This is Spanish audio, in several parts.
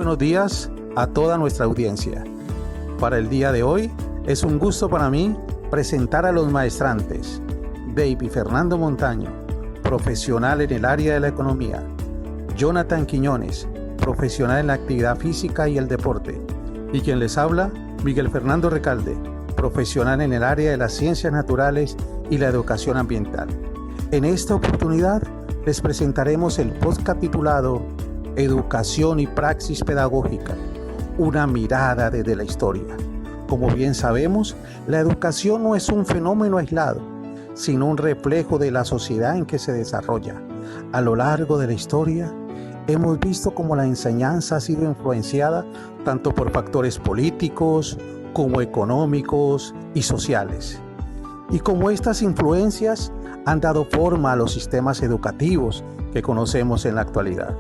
buenos días a toda nuestra audiencia. Para el día de hoy es un gusto para mí presentar a los maestrantes David Fernando Montaño, profesional en el área de la economía; Jonathan Quiñones, profesional en la actividad física y el deporte; y quien les habla, Miguel Fernando Recalde, profesional en el área de las ciencias naturales y la educación ambiental. En esta oportunidad les presentaremos el podcast titulado Educación y Praxis Pedagógica, una mirada desde la historia. Como bien sabemos, la educación no es un fenómeno aislado, sino un reflejo de la sociedad en que se desarrolla. A lo largo de la historia, hemos visto cómo la enseñanza ha sido influenciada tanto por factores políticos como económicos y sociales, y cómo estas influencias han dado forma a los sistemas educativos que conocemos en la actualidad.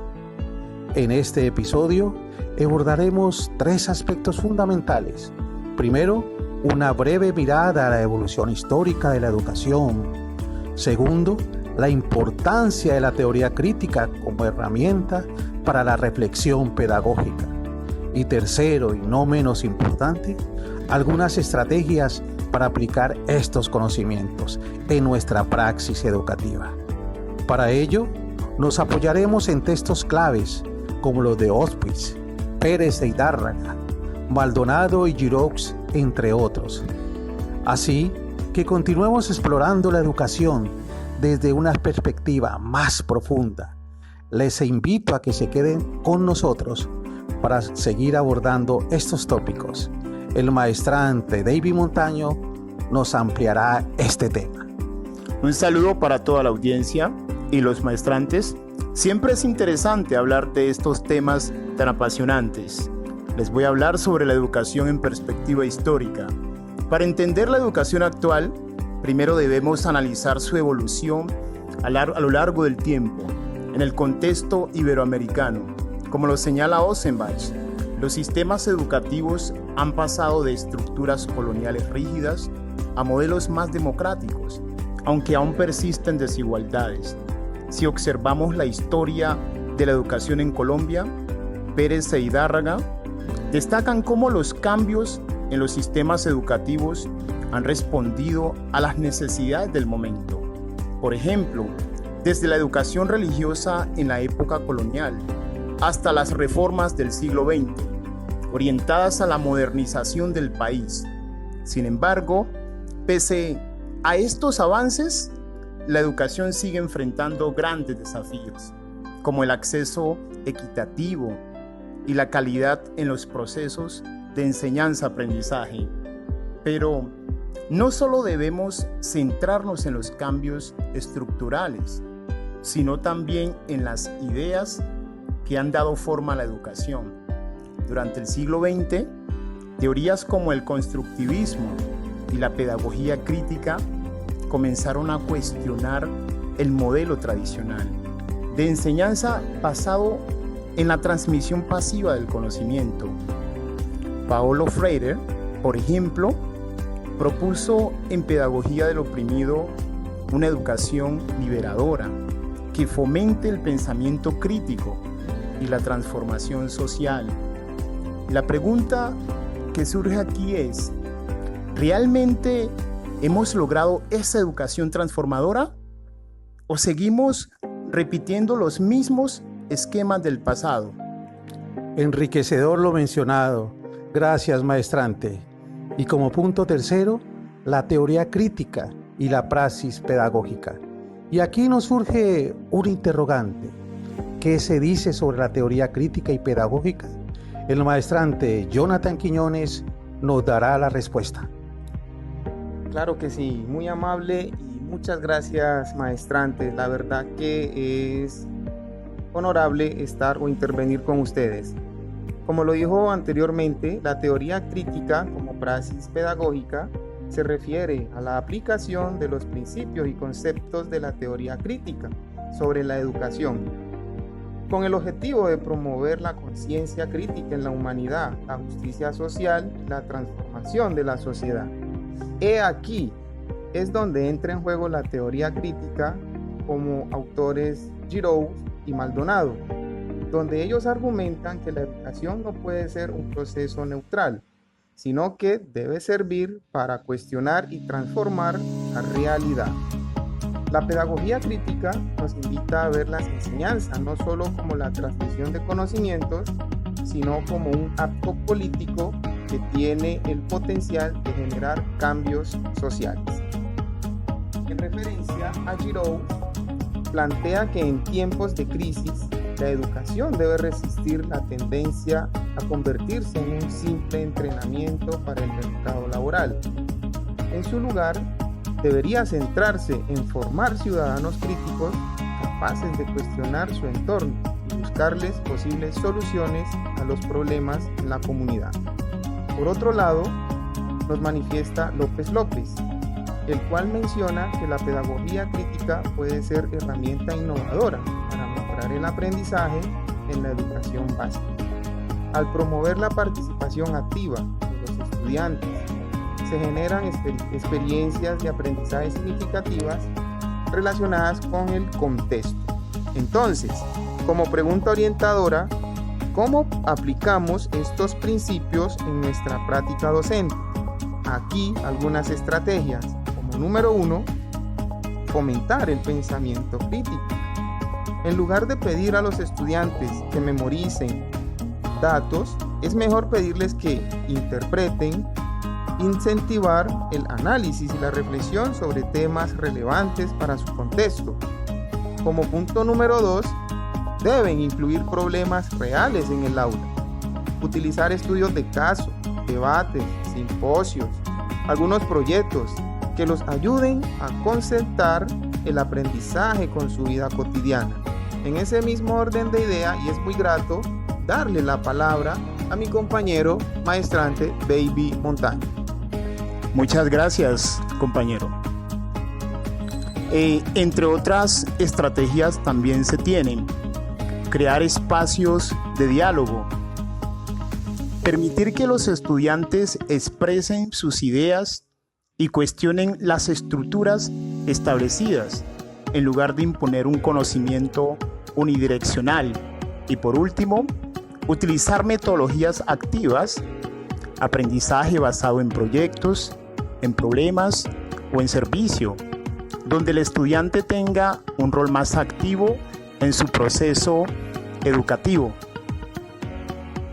En este episodio abordaremos tres aspectos fundamentales. Primero, una breve mirada a la evolución histórica de la educación. Segundo, la importancia de la teoría crítica como herramienta para la reflexión pedagógica. Y tercero, y no menos importante, algunas estrategias para aplicar estos conocimientos en nuestra praxis educativa. Para ello, nos apoyaremos en textos claves como los de Hospice, Pérez de Hidárraga, Maldonado y Giroux, entre otros. Así que continuemos explorando la educación desde una perspectiva más profunda. Les invito a que se queden con nosotros para seguir abordando estos tópicos. El maestrante David Montaño nos ampliará este tema. Un saludo para toda la audiencia y los maestrantes. Siempre es interesante hablar de estos temas tan apasionantes. Les voy a hablar sobre la educación en perspectiva histórica. Para entender la educación actual, primero debemos analizar su evolución a lo largo del tiempo, en el contexto iberoamericano. Como lo señala Ossenbach, los sistemas educativos han pasado de estructuras coloniales rígidas a modelos más democráticos, aunque aún persisten desigualdades. Si observamos la historia de la educación en Colombia, Pérez e Hidárraga destacan cómo los cambios en los sistemas educativos han respondido a las necesidades del momento. Por ejemplo, desde la educación religiosa en la época colonial hasta las reformas del siglo XX, orientadas a la modernización del país. Sin embargo, pese a estos avances, la educación sigue enfrentando grandes desafíos, como el acceso equitativo y la calidad en los procesos de enseñanza-aprendizaje. Pero no solo debemos centrarnos en los cambios estructurales, sino también en las ideas que han dado forma a la educación. Durante el siglo XX, teorías como el constructivismo y la pedagogía crítica comenzaron a cuestionar el modelo tradicional de enseñanza basado en la transmisión pasiva del conocimiento. Paulo Freire, por ejemplo, propuso en Pedagogía del Oprimido una educación liberadora que fomente el pensamiento crítico y la transformación social. La pregunta que surge aquí es: ¿realmente hemos logrado esa educación transformadora? ¿O seguimos repitiendo los mismos esquemas del pasado? Enriquecedor lo mencionado. Gracias, maestrante. Y como punto tercero, la teoría crítica y la praxis pedagógica. Y aquí nos surge un interrogante. ¿Qué se dice sobre la teoría crítica y pedagógica? El maestrante Jonathan Quiñones nos dará la respuesta. Claro que sí, muy amable y muchas gracias, maestrante. La verdad que es honorable estar o intervenir con ustedes. Como lo dijo anteriormente, la teoría crítica como praxis pedagógica se refiere a la aplicación de los principios y conceptos de la teoría crítica sobre la educación, con el objetivo de promover la conciencia crítica en la humanidad, la justicia social y la transformación de la sociedad. He aquí es donde entra en juego la teoría crítica como autores Giroux y Maldonado. donde ellos argumentan que la educación no puede ser un proceso neutral, sino que debe servir para cuestionar y transformar la realidad. La pedagogía crítica nos invita a ver las enseñanzas no solo como la transmisión de conocimientos, sino como un acto político que tiene el potencial de generar cambios sociales. En referencia a Giraud, plantea que en tiempos de crisis, la educación debe resistir la tendencia a convertirse en un simple entrenamiento para el mercado laboral. En su lugar, debería centrarse en formar ciudadanos críticos capaces de cuestionar su entorno y buscarles posibles soluciones a los problemas en la comunidad. Por otro lado, nos manifiesta López López, el cual menciona que la pedagogía crítica puede ser herramienta innovadora para mejorar el aprendizaje en la educación básica. Al promover la participación activa de los estudiantes, se generan experiencias de aprendizaje significativas relacionadas con el contexto. Entonces, como pregunta orientadora, ¿cómo aplicamos estos principios en nuestra práctica docente? Aquí algunas estrategias. Como número 1, fomentar el pensamiento crítico. En lugar de pedir a los estudiantes que memoricen datos, es mejor pedirles que interpreten, incentivar el análisis y la reflexión sobre temas relevantes para su contexto. Como punto número 2, deben incluir problemas reales en el aula, utilizar estudios de caso, debates, simposios, algunos proyectos que los ayuden a concentrar el aprendizaje con su vida cotidiana. En ese mismo orden de idea, y es muy grato darle la palabra a mi compañero maestrante Baby Montaño. Muchas gracias, compañero. Entre otras estrategias también se tienen crear espacios de diálogo, permitir que los estudiantes expresen sus ideas y cuestionen las estructuras establecidas en lugar de imponer un conocimiento unidireccional. Y por último, utilizar metodologías activas, aprendizaje basado en proyectos, en problemas o en servicio, donde el estudiante tenga un rol más activo en su proceso educativo.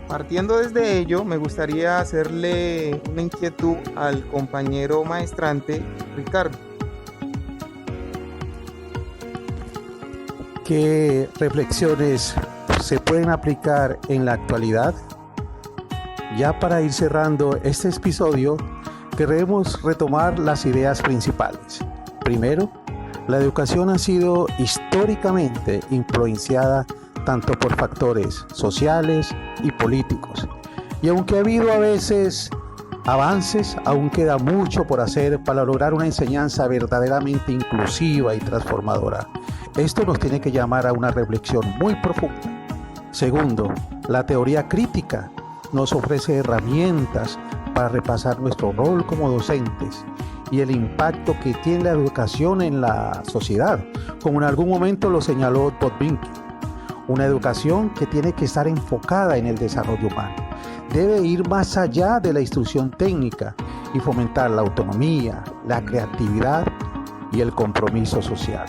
Partiendo desde ello, me gustaría hacerle una inquietud al compañero maestrante Ricardo. ¿Qué reflexiones se pueden aplicar en la actualidad? Ya para ir cerrando este episodio, queremos retomar las ideas principales. Primero, la educación ha sido históricamente influenciada tanto por factores sociales y políticos. Y aunque ha habido a veces avances, aún queda mucho por hacer para lograr una enseñanza verdaderamente inclusiva y transformadora. Esto nos tiene que llamar a una reflexión muy profunda. Segundo, la teoría crítica nos ofrece herramientas para repasar nuestro rol como docentes y el impacto que tiene la educación en la sociedad, como en algún momento lo señaló Botvinnik. Una educación que tiene que estar enfocada en el desarrollo humano. Debe ir más allá de la instrucción técnica y fomentar la autonomía, la creatividad y el compromiso social.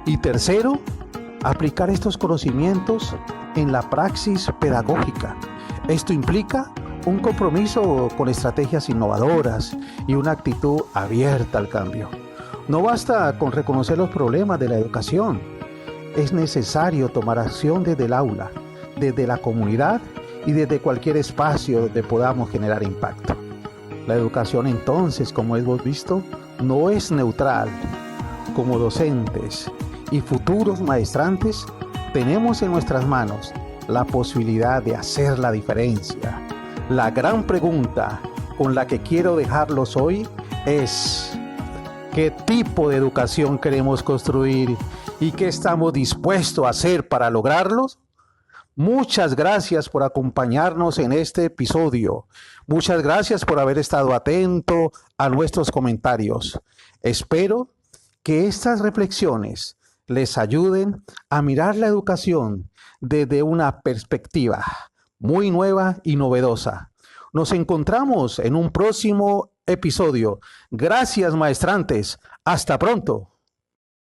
Y tercero, aplicar estos conocimientos en la praxis pedagógica. Esto implica un compromiso con estrategias innovadoras y una actitud abierta al cambio. No basta con reconocer los problemas de la educación. Es necesario tomar acción desde el aula, desde la comunidad y desde cualquier espacio donde podamos generar impacto. La educación entonces, como hemos visto, no es neutral. Como docentes y futuros maestrantes, tenemos en nuestras manos la posibilidad de hacer la diferencia. La gran pregunta con la que quiero dejarlos hoy es: ¿qué tipo de educación queremos construir y qué estamos dispuestos a hacer para lograrlos? Muchas gracias por acompañarnos en este episodio. Muchas gracias por haber estado atento a nuestros comentarios. Espero que estas reflexiones les ayuden a mirar la educación desde una perspectiva muy nueva y novedosa. Nos encontramos en un próximo episodio. Gracias, maestrantes. Hasta pronto.